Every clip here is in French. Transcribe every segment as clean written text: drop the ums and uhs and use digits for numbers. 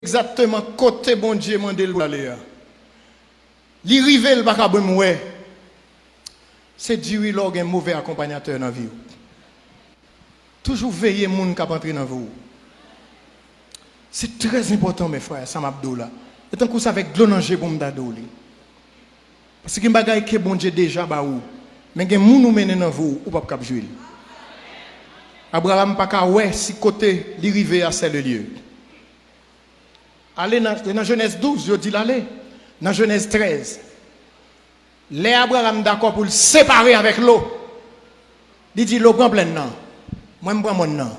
exactement côté bon Dieu mandé le aller. Li rive le pas ouais. C'est Dieu log un mauvais accompagnateur dans la vie. Toujours veiller moun qui entrer dans vous. C'est très important mes frères, ça m'abdou là. Et tant que ça avec glonangé pour m'dadou li. Parce que bagay que bon Dieu déjà ba ou. Mais gen moun ou mène dans vous ou pas cap jouer. Abraham pas ka ouais si côté li rive à c'est le lieu. Allez dans Genèse 12, je dis l'aller. Dans Genèse 13. Les Abraham d'accord pour le séparer avec l'eau. Il dit l'eau prend plein non. Moi je prends mon nom.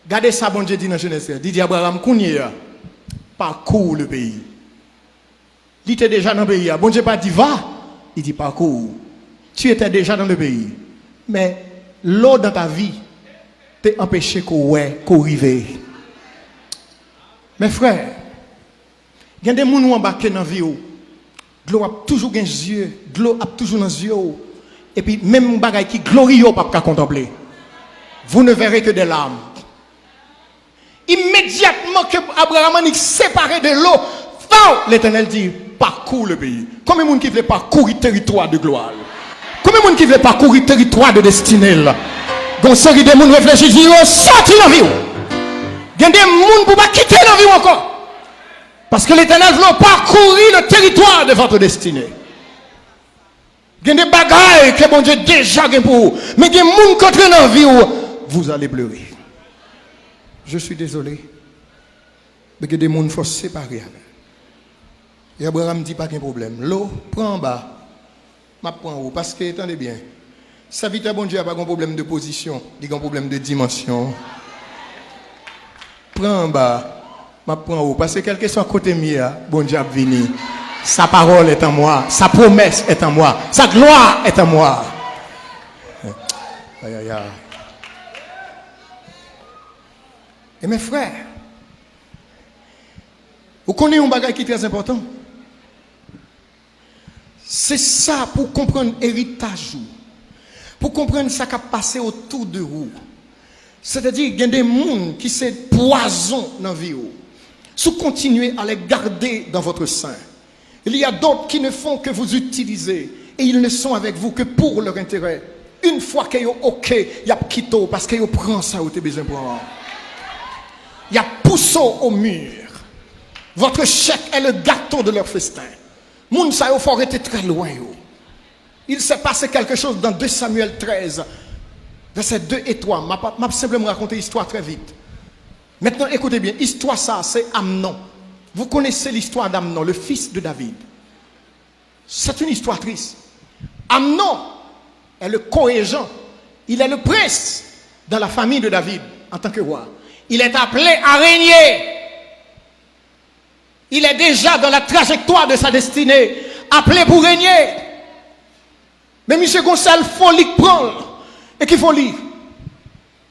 Regardez ça bon Dieu dit dans Genèse 13. Il dit Abraham kounye parcours le pays. Il était déjà dans le pays. Bon Dieu pas dit va, il dit parcours. Tu étais déjà dans le pays. Mais l'eau dans ta vie t'a empêché qu'on rive. Mes frères, il y a des gens qui ont embarqué dans la vie. De l'eau a toujours dans les yeux. De l'eau a toujours dans les yeux. Et puis, même les choses qui glorieux, pas qu'à contempler. Vous ne verrez que des larmes. Immédiatement que Abraham est séparé de l'eau, l'Éternel dit parcours le pays. Combien de gens qui veulent parcourir le territoire de gloire? Combien de gens qui veulent parcourir le territoire de destinée? Donc, série de gens réfléchissent, disent sorti dans la vie. Il y a des gens qui ne pas quitter la vie encore. Parce que l'Éternel veut parcourir le territoire de votre destinée. Il y a des bagailles que bon Dieu déjà pour vous. Mais il y a des gens qui entrent dans la vie où vous allez pleurer. Je suis désolé. Mais il y a des gens qu'il faut séparer. Et Abraham dit pas qu'il y a un problème. L'eau, prends en bas. Je prends en haut. Parce que, attendez bien, serviteur bon Dieu n'a pas un problème de position. Il a un problème de dimension. Prends en bas. Je prends en haut. Parce que quel que soit côté mien, bon Dieu a venu. Sa parole est en moi. Sa promesse est en moi. Sa gloire est en moi. Aïe, aïe, aïe. Et mes frères, vous connaissez un bagage qui est très important. C'est ça pour comprendre l'héritage. Pour comprendre ce qui a passé autour de vous. C'est-à-dire qu'il y a des gens qui sont poison dans la vie. Si vous continuez à les garder dans votre sein. Il y a d'autres qui ne font que vous utiliser. Et ils ne sont avec vous que pour leur intérêt. Une fois qu'ils sont OK, il y a quitté parce qu'ils prennent ça où tu as besoin de prendre. Il y a poussé au mur. Votre chèque est le gâteau de leur festin. Moun sa yo faut être très loin. Il s'est passé quelque chose dans 2 Samuel 13, versets 2 et 3. Je vais simplement raconter l'histoire très vite. Maintenant, écoutez bien. L'histoire, ça, c'est Amnon. Vous connaissez l'histoire d'Amnon, le fils de David. C'est une histoire triste. Amnon est le co-régent. Il est le prince dans la famille de David en tant que roi. Il est appelé à régner. Il est déjà dans la trajectoire de sa destinée, appelé pour régner. Mais M. Gonçalves, il faut lui prendre. Et qu'il faut lire.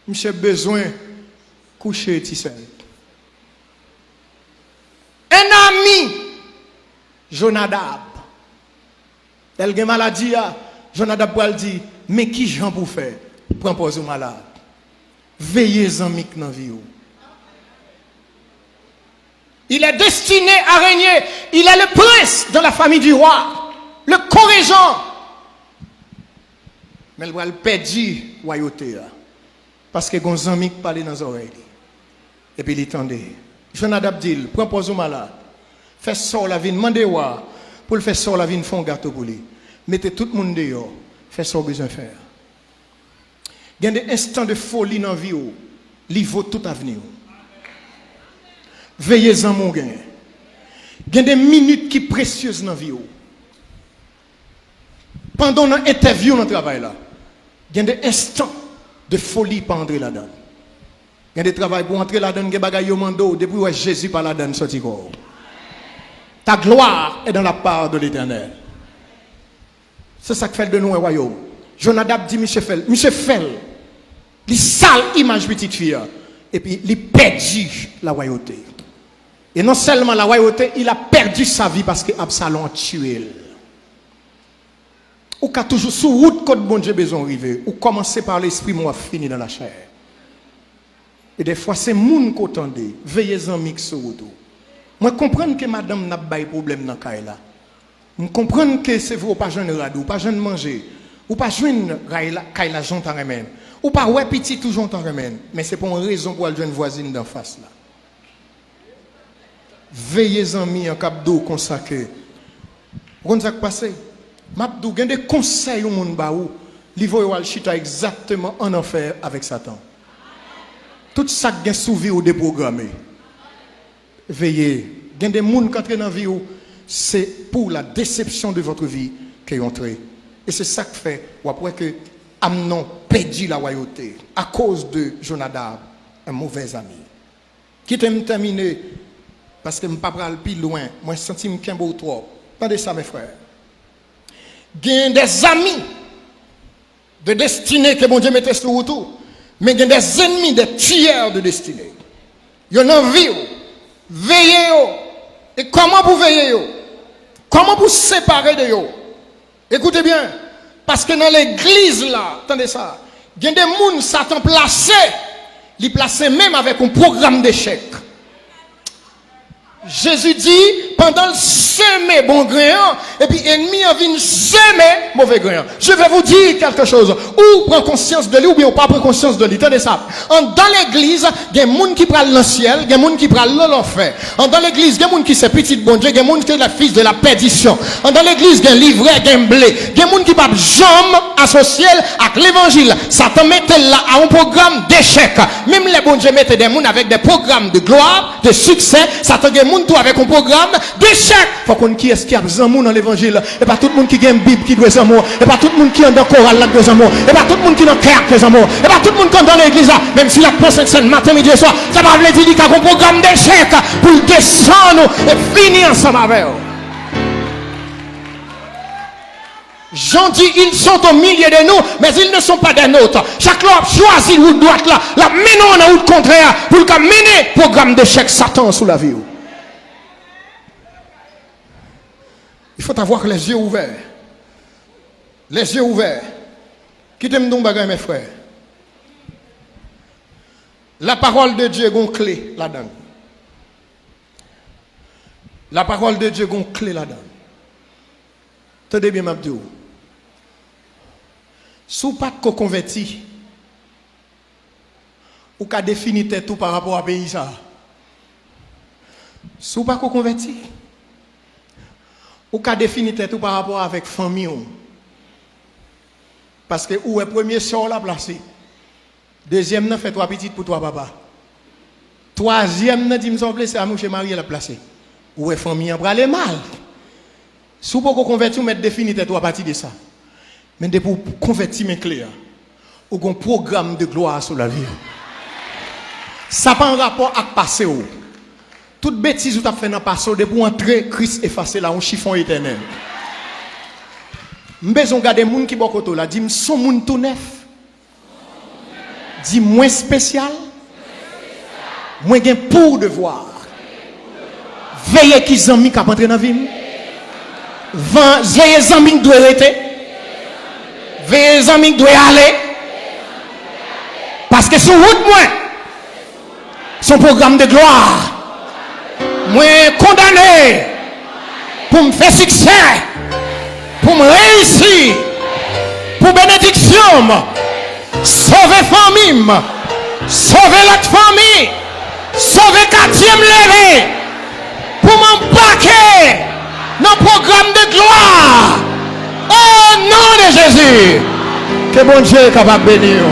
M. besoin de coucher Tissel. Un ami, Jonadab. Elle a une maladie, Jonadab pour dire, mais qui j'en pour faire? Prends pause au malade. Veillez en mic dans la vie. Il est destiné à régner. Il est le prince dans la famille du roi. Le co-régent. Mais il va le perdre la royauté. Parce que les amis parlent dans les oreilles. Et puis il tendait. Jonadab dit, prends pause au malade. Fais ça la vie, demandez-moi. Pour le faire ça la vie, font un gâteau pour lui. Mettez tout le monde dehors. Fais ça besoin de faire. Il y a des instants de folie dans la vie. Il vaut tout avenir. Veillez-en mon gain. Il y a des minutes qui sont précieuses dans la vie. Pendant l'interview dans le travail là, il y a des instants de folie pour entrer là-dedans. Il y a des travail pour entrer là-dedans, il y a des bagailles au mando, depuis où Jésus par là-dedans sorti corps. Ta gloire est dans la part de l'Éternel. C'est ça qui fait de nous un royaume. Jonadab dit, Monsieur Fel, il sale image petite fille, et puis il perdu la royauté. Et non seulement la royauté, il a perdu sa vie parce que Absalom a tué. Ou qu'a toujours sous route quand bon Dieu besoin arriver, ou commencer par l'esprit, moi fini dans la chair. Et des fois c'est moun qu'attendez, veillez en mix sur route. Moi comprends que madame n'a pas de problème dans le là. Je comprends que c'est vous pas jeune radou, pas jeune manger, ou pas jeune kaila jontan remène, ou pas ouais petit tout jontan remène, mais c'est pour une raison pour aller jeune voisine d'en face là. Veillez amis en cap d'eau consacré. Vous comprenez ça qui passe? M'abdou gen des conseils au monde ba ou, li voye wal chita exactement en enfer avec Satan. Tout ça qui est souvi ou déprogrammé. Veillez. Il y a des gens qui entrent dans la vie, c'est pour la déception de votre vie qu'ils ont entré. Et c'est ça qui fait, ou après que Amnon perdit la royauté à cause de Jonadab, un mauvais ami. Qui t'aime terminer, parce que je ne peux pas aller plus loin, moi je sens que je suis trop. Attendez ça, mes frères. Il y a des amis de destinée que mon Dieu mettait sur autour, mais il y a des ennemis, des tueurs de destinée. Il y a une envie. Veillez. Et comment vous veillez? Comment vous séparer de eux? Écoutez bien. Parce que dans l'église là, attendez ça, il y a des gens Satan placé, les placé même avec un programme d'échec. Jésus dit, pendant le semer bon grain, et puis ennemi a venu semer mauvais grain. Je vais vous dire quelque chose. Ou prend conscience de lui, ou bien ou pas prend conscience de lui. Tenez ça. Dans l'église, il y a des gens qui prennent le ciel, il y a des gens qui prennent l'enfer. Dans l'église, il y a des gens qui sont petits bon Dieu, il y a des gens qui sont la fils de la perdition. Dans l'église, il y a un livret, il y a un blé. Il y a des gens qui ne peuvent jamais associer avec l'évangile. Satan mettait là à un programme d'échec. Même les bon Dieu mettaient des gens avec des programmes de gloire, de succès. Satan a tout avec un programme d'échec. Il faut qu'on qui est-ce qui a besoin dans l'évangile. Et pas tout le monde qui a une Bible qui doit être amour. Et pas tout le monde qui est dans le choral là qui doit amour. Et pas tout le monde qui est dans le cœur qui doit amour. Et pas tout le monde qui est dans l'église là. Même si la pensée c'est le matin, midi et soir. Ça va vous dire qu'il y a un programme d'échec pour descendre et finir ensemble avec eux. Jean dit, ils sont au milieu de nous, mais ils ne sont pas des nôtres. Chaque loi choisit où doit là. La menons dans route contraire pour le mener programme d'échec Satan sous la vie. Il faut avoir les yeux ouverts. Les yeux ouverts. Qui t'aime donc bagay mes frères? La parole de Dieu a une clé là-dedans. La parole de Dieu a une clé là-dedans. Tenez bien, Mabdou. Si vous n'êtes pas converti, ou qu'à définir tout par rapport à pays ça. Si vous n'êtes pas converti, ou qu'à définir tout par rapport avec famille. Parce que où est premier sort la placé. Deuxième n'a fait 3 petites pour 3 papa. Troisième n'a dit me semble c'est à mon chez Marie la placé. Où est famille en aller mal. Si vous pouvez convertir, vous mettez définir tout à partir de ça. Mais pour convertir mes clés, ou un programme de gloire sur la vie. Ça n'a pas un rapport avec le passé. Toute bêtise que vous avez fait dans le passé, pour entrer, Christ effacer là, un chiffon éternel. Je vais regarder les gens qui sont côté là, dis son monde tout neuf. Dis moins spécial. Moins gain pour devoir. Veillez qui zami qui entrer dans la vie. Veillez zami qui doit rester. Veillez zami qui doit aller. Parce que sur route moi, son programme de gloire. Moi condamné pour me faire succès, pour me réussir, pour bénédiction, sauver famille, sauver l'autre famille, sauver quatrième levé, pour m'embarquer dans le programme de gloire. Au nom de Jésus, que bon Dieu est capable de bénir.